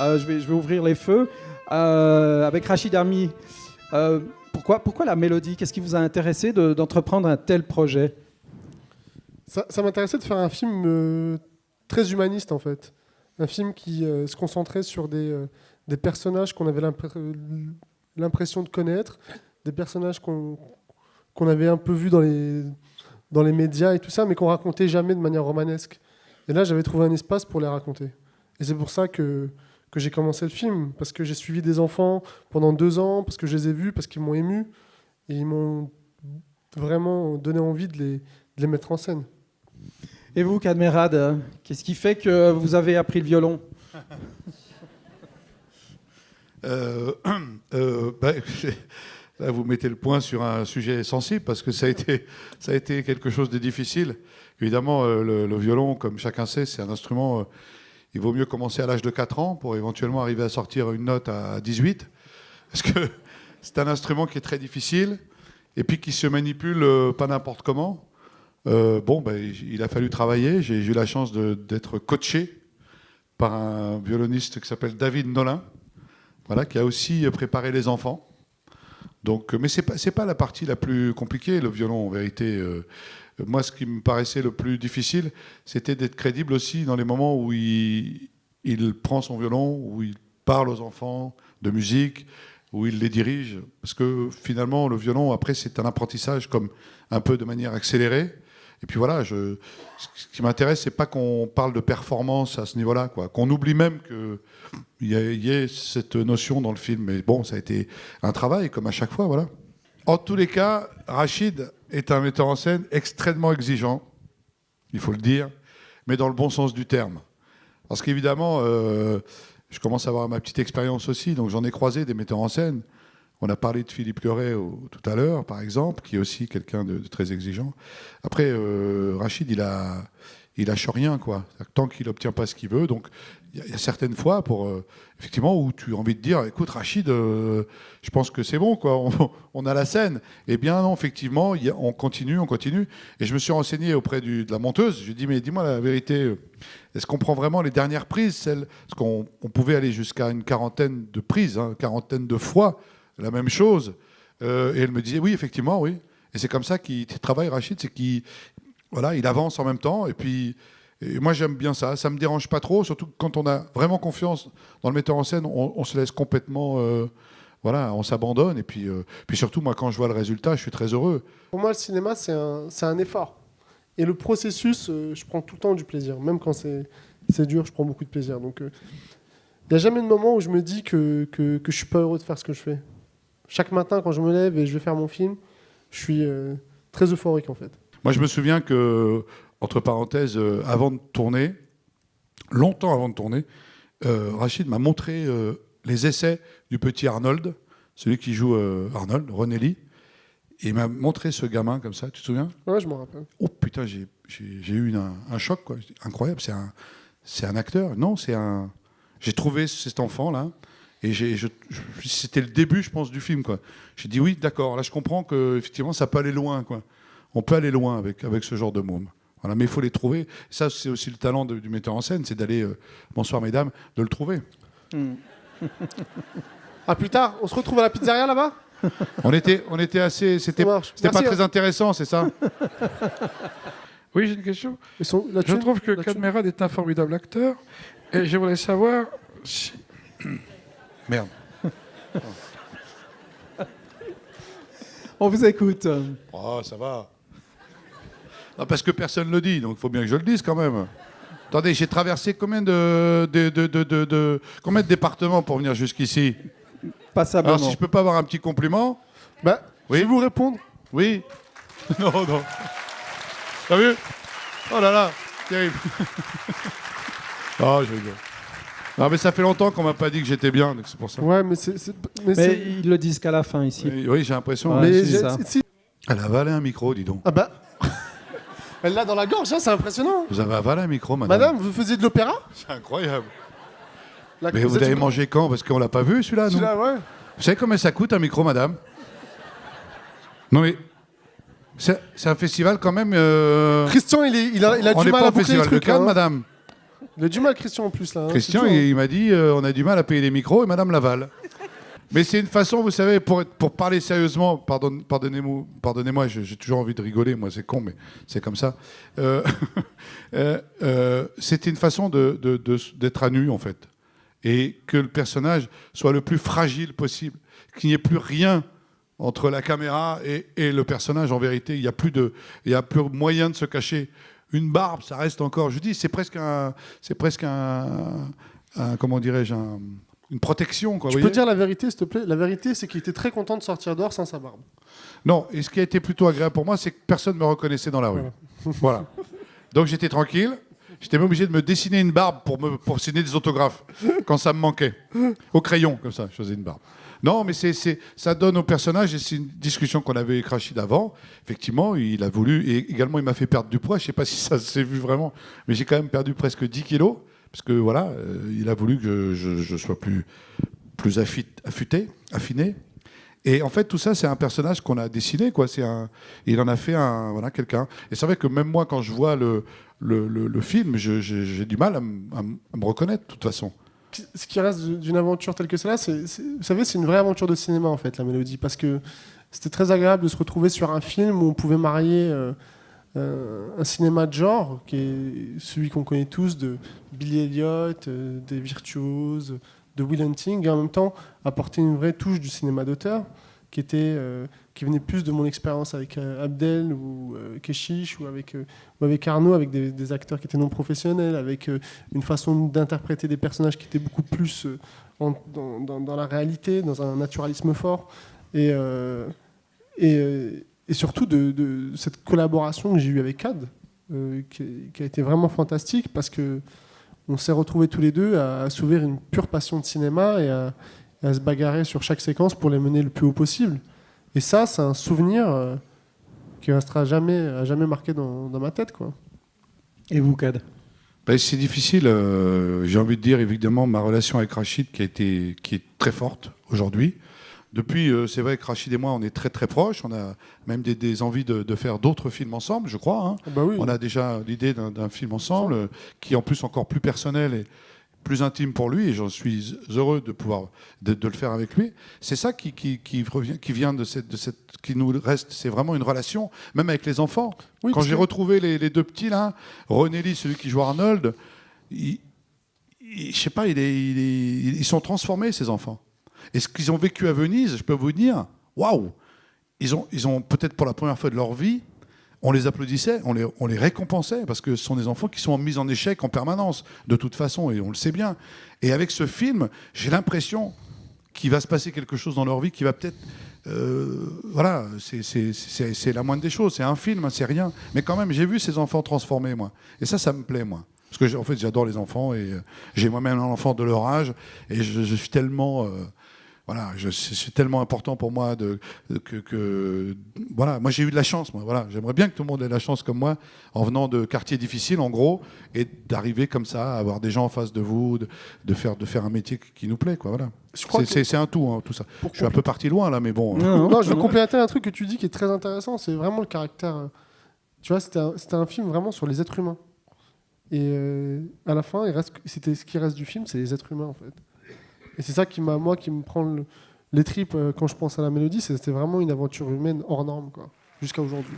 Je vais ouvrir les feux. Avec Rachid Armi, pourquoi la mélodie? Qu'est-ce qui vous a intéressé d'entreprendre un tel projet? Ça m'intéressait de faire un film très humaniste en fait. Un film qui se concentrait sur des personnages qu'on avait l'impression de connaître, des personnages qu'on avait un peu vus dans les médias et tout ça, mais qu'on racontait jamais de manière romanesque. Et là, j'avais trouvé un espace pour les raconter. Et c'est pour ça que j'ai commencé le film, parce que j'ai suivi des enfants pendant 2 ans, parce que je les ai vus, parce qu'ils m'ont ému, et ils m'ont vraiment donné envie de les mettre en scène. Et vous, Kadmerad, qu'est-ce qui fait que vous avez appris le violon? Là, vous mettez le point sur un sujet sensible parce que ça a été quelque chose de difficile. Évidemment, le violon, comme chacun sait, c'est un instrument. Il vaut mieux commencer à l'âge de 4 ans pour éventuellement arriver à sortir une note à 18. Parce que c'est un instrument qui est très difficile et puis qui se manipule pas n'importe comment. Il a fallu travailler. J'ai eu la chance d'être coaché par un violoniste qui s'appelle David Nolin, voilà, qui a aussi préparé les enfants. Donc, mais c'est pas la partie la plus compliquée, le violon, en vérité. Moi, ce qui me paraissait le plus difficile, c'était d'être crédible aussi dans les moments où il prend son violon, où il parle aux enfants de musique, où il les dirige. Parce que finalement, le violon, après, c'est un apprentissage comme un peu de manière accélérée. Et puis voilà, ce qui m'intéresse, c'est pas qu'on parle de performance à ce niveau-là, quoi. Qu'on oublie même qu'il y ait cette notion dans le film. Mais bon, ça a été un travail, comme à chaque fois, voilà. En tous les cas, Rachid est un metteur en scène extrêmement exigeant, il faut le dire, mais dans le bon sens du terme. Parce qu'évidemment, je commence à avoir ma petite expérience aussi, donc j'en ai croisé des metteurs en scène. On a parlé de Philippe Lioré tout à l'heure, par exemple, qui est aussi quelqu'un de très exigeant. Après, Rachid, il lâche rien, quoi. Tant qu'il n'obtient pas ce qu'il veut. Donc, il y a certaines fois, effectivement, où tu as envie de dire, écoute, Rachid, je pense que c'est bon, quoi. On a la scène. Eh bien, non, effectivement, on continue. Et je me suis renseigné auprès de la monteuse. Je lui ai dit, mais dis-moi la vérité, est-ce qu'on prend vraiment les dernières prises, parce qu'on pouvait aller jusqu'à une quarantaine de prises, une quarantaine de fois la même chose. Et elle me disait, oui, effectivement, oui. Et c'est comme ça qu'il travaille, Rachid, c'est qu'il il avance en même temps. Et moi, j'aime bien ça. Ça ne me dérange pas trop, surtout quand on a vraiment confiance dans le metteur en scène, on se laisse complètement... on s'abandonne. Et puis surtout, moi, quand je vois le résultat, je suis très heureux. Pour moi, le cinéma, c'est un effort. Et le processus, je prends tout le temps du plaisir. Même quand c'est dur, je prends beaucoup de plaisir. Donc, il n'y a jamais de moment où je me dis que je ne suis pas heureux de faire ce que je fais. Chaque matin, quand je me lève et je vais faire mon film, je suis très euphorique, en fait. Moi, je me souviens que, entre parenthèses, longtemps avant de tourner, Rachid m'a montré les essais du petit Arnold, celui qui joue Arnold, René Lee. Et il m'a montré ce gamin comme ça, tu te souviens? Ouais, je me rappelle. Oh putain, j'ai eu un choc, quoi. Incroyable, c'est un acteur. Non, j'ai trouvé cet enfant-là. Et c'était le début, je pense, du film, quoi. J'ai dit oui, d'accord. Là, je comprends que effectivement, ça peut aller loin, quoi. On peut aller loin avec ce genre de môme. Voilà, mais il faut les trouver. Ça, c'est aussi le talent du metteur en scène, c'est d'aller, bonsoir mesdames, de le trouver. À plus tard, on se retrouve à la pizzeria là-bas. On était assez, c'était pas très intéressant, c'est ça? Oui, j'ai une question. Je trouve que Kadmerad est un formidable acteur, et je voudrais savoir si... Merde. On vous écoute. Oh, ça va. Non, parce que personne ne le dit, donc il faut bien que je le dise quand même. Attendez, j'ai traversé combien de départements pour venir jusqu'ici? Passablement. Alors si je peux pas avoir un petit compliment? Oui. Je Oui. vais vous répondre. Oui. Non. T'as vu? Oh là là, terrible. Oh, je rigole. Non, mais ça fait longtemps qu'on m'a pas dit que j'étais bien, donc c'est pour ça. Ouais, mais ils le disent qu'à la fin ici. Oui, j'ai l'impression. Ouais, mais c'est ça. Elle a avalé un micro, dis donc. Ah bah... Elle l'a dans la gorge, hein, c'est impressionnant. Vous avez avalé un micro, madame. Madame, vous faisiez de l'opéra? C'est incroyable. Là, Mais vous avez mangé quand? Parce qu'on l'a pas vu, celui-là, nous. Celui-là, ouais. Vous savez combien ça coûte un micro, madame? Non, mais c'est un festival quand même. Christian, il a On du n'est mal pas à au boucler les festival de trucs. Cannes, Hein. madame. Il a du mal, Christian, en plus. Là, hein. Christian, il m'a dit on a du mal à payer les micros et Madame Laval. Mais c'est une façon, vous savez, pour parler sérieusement, pardonnez-moi, j'ai toujours envie de rigoler, moi c'est con, mais c'est comme ça. C'était une façon d'être à nu, en fait. Et que le personnage soit le plus fragile possible, qu'il n'y ait plus rien entre la caméra et le personnage, en vérité. Il n'y a plus moyen de se cacher. Une barbe, ça reste encore, je dis, c'est presque un comment dirais-je, une protection. Quoi, tu peux dire la vérité, s'il te plaît? La vérité, c'est qu'il était très content de sortir dehors sans sa barbe. Non, et ce qui a été plutôt agréable pour moi, c'est que personne ne me reconnaissait dans la rue. Voilà. Donc j'étais tranquille. J'étais même obligé de me dessiner une barbe pour signer des autographes quand ça me manquait. Au crayon, comme ça, je faisais une barbe. Non, mais ça donne au personnage, et c'est une discussion qu'on avait avec Rachid avant. Effectivement, il a voulu, et également il m'a fait perdre du poids. Je ne sais pas si ça s'est vu vraiment, mais j'ai quand même perdu presque 10 kilos. Parce que voilà, il a voulu que je sois plus affûté, affiné. Et en fait, tout ça, c'est un personnage qu'on a dessiné, quoi. Il en a fait quelqu'un. Et c'est vrai que même moi, quand je vois le film, j'ai du mal à me reconnaître, de toute façon. Ce qui reste d'une aventure telle que celle-là, vous savez, c'est une vraie aventure de cinéma, en fait, la Mélodie. Parce que c'était très agréable de se retrouver sur un film où on pouvait marier un cinéma de genre, qui est celui qu'on connaît tous, de Billy Elliot, des Virtuoses, de Will Hunting, et en même temps apporter une vraie touche du cinéma d'auteur, qui venait plus de mon expérience avec Abdel ou Keshish ou avec Arnaud, avec des acteurs qui étaient non professionnels, avec une façon d'interpréter des personnages qui étaient beaucoup plus dans la réalité, dans un naturalisme fort. Et surtout de cette collaboration que j'ai eue avec Cad, qui a été vraiment fantastique, parce qu'on s'est retrouvés tous les deux à s'ouvrir une pure passion de cinéma et à se bagarrer sur chaque séquence pour les mener le plus haut possible. Et ça, c'est un souvenir qui restera à jamais marqué dans ma tête, quoi. Et vous, Cad? C'est difficile. J'ai envie de dire, évidemment, ma relation avec Rachid qui est très forte aujourd'hui. Depuis, c'est vrai que Rachid et moi, on est très très proches. On a même des envies de faire d'autres films ensemble, je crois. Hein. Bah oui. On a déjà l'idée d'un film ensemble, qui est en plus encore plus personnel et plus intime pour lui. Et j'en suis heureux de pouvoir de le faire avec lui. C'est ça qui vient de cette qui nous reste. C'est vraiment une relation, même avec les enfants. Oui, quand j'ai retrouvé les deux petits là, René Lee, celui qui joue Arnold, je sais pas, ils sont transformés, ces enfants. Et ce qu'ils ont vécu à Venise, je peux vous dire, waouh, ils ont peut-être pour la première fois de leur vie, on les applaudissait, on les récompensait, parce que ce sont des enfants qui sont mis en échec en permanence, de toute façon, et on le sait bien. Et avec ce film, j'ai l'impression qu'il va se passer quelque chose dans leur vie qui va peut-être... voilà, c'est la moindre des choses, c'est un film, hein, c'est rien. Mais quand même, j'ai vu ces enfants transformés, moi. Et ça me plaît, moi. Parce que en fait, j'adore les enfants, et j'ai moi-même un enfant de leur âge, et je suis tellement... Voilà, c'est tellement important pour moi voilà, moi j'ai eu de la chance, moi. Voilà, j'aimerais bien que tout le monde ait de la chance comme moi, en venant de quartiers difficiles, en gros, et d'arriver comme ça, à avoir des gens en face de vous, de faire un métier qui nous plaît, quoi. Voilà. C'est un tout, hein, tout ça. Je suis un peu parti loin là, mais bon. Non, je veux compléter un truc que tu dis qui est très intéressant. C'est vraiment le caractère. Tu vois, c'était un film vraiment sur les êtres humains. Et à la fin, c'était ce qui reste du film, c'est les êtres humains, en fait. Et c'est ça qui me prend les tripes quand je pense à la Mélodie. C'était vraiment une aventure humaine hors norme, quoi, jusqu'à aujourd'hui.